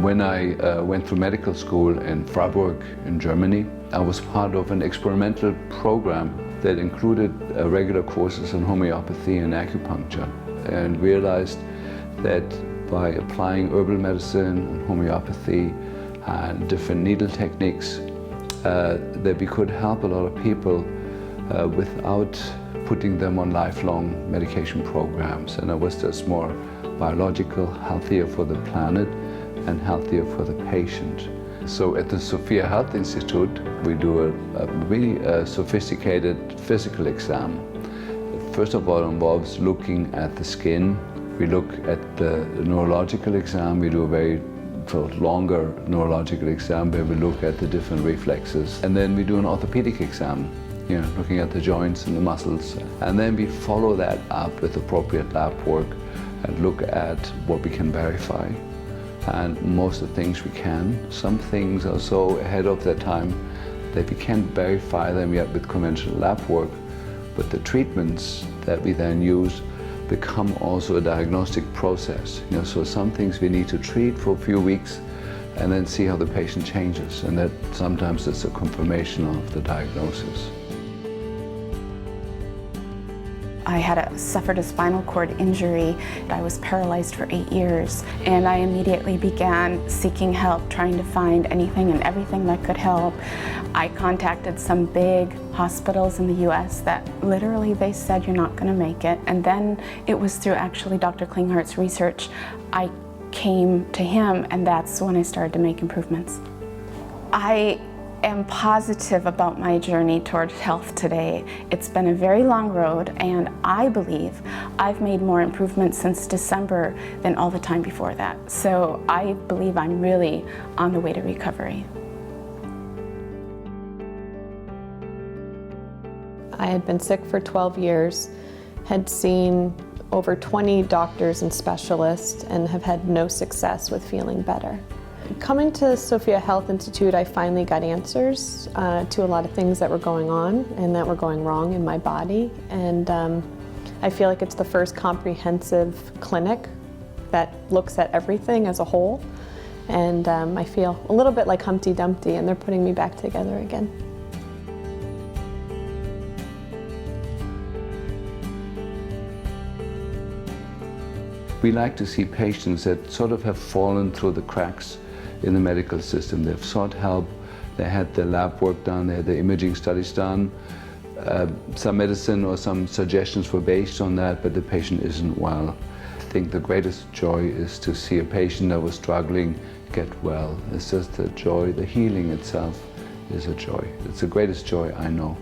When I went through medical school in Freiburg in Germany, I was part of an experimental program that included regular courses in homeopathy and acupuncture, and realized that by applying herbal medicine and homeopathy and different needle techniques, that we could help a lot of people without putting them on lifelong medication programs. And it was just more biological, healthier for the planet and healthier for the patient. So at the Sophia Health Institute, we do a really sophisticated physical exam. First of all, it involves looking at the skin. We look at the neurological exam. We do a very longer neurological exam where we look at the different reflexes. And then we do an orthopedic exam, looking at the joints and the muscles. And then we follow that up with appropriate lab work and look at what we can verify. And most of the things we can. Some things are so ahead of their time that we can't verify them yet with conventional lab work, but the treatments that we then use become also a diagnostic process. So some things we need to treat for a few weeks and then see how the patient changes, and that sometimes is a confirmation of the diagnosis. I had suffered a spinal cord injury. I was paralyzed for 8 years, and I immediately began seeking help, trying to find anything and everything that could help. I contacted some big hospitals in the US that literally they said, "You're not going to make it." And then it was through actually Dr. Klinghardt's research, I came to him, and that's when I started to make improvements. I am positive about my journey toward health today. It's been a very long road, and I believe I've made more improvements since December than all the time before that. So I believe I'm really on the way to recovery. I had been sick for 12 years, had seen over 20 doctors and specialists, and have had no success with feeling better. Coming to Sophia Health Institute, I finally got answers to a lot of things that were going on and that were going wrong in my body. And I feel like it's the first comprehensive clinic that looks at everything as a whole. And I feel a little bit like Humpty Dumpty, and they're putting me back together again. We like to see patients that sort of have fallen through the cracks in the medical system. They've sought help, they had their lab work done, they had their imaging studies done. Some medicine or some suggestions were based on that, but the patient isn't well. I think the greatest joy is to see a patient that was struggling get well. It's just a joy. The healing itself is a joy. It's the greatest joy I know.